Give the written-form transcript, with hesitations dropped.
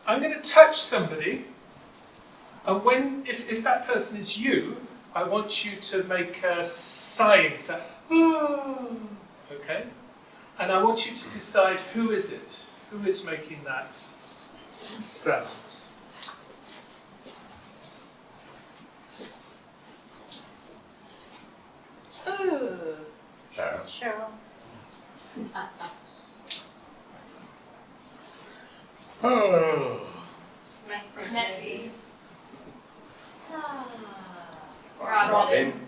I'm going to touch somebody, and if that person is you, I want you to make a sighing sound. Okay? And I want you to decide who is it? Who is making that sound? Cheryl. Nettie. Robin.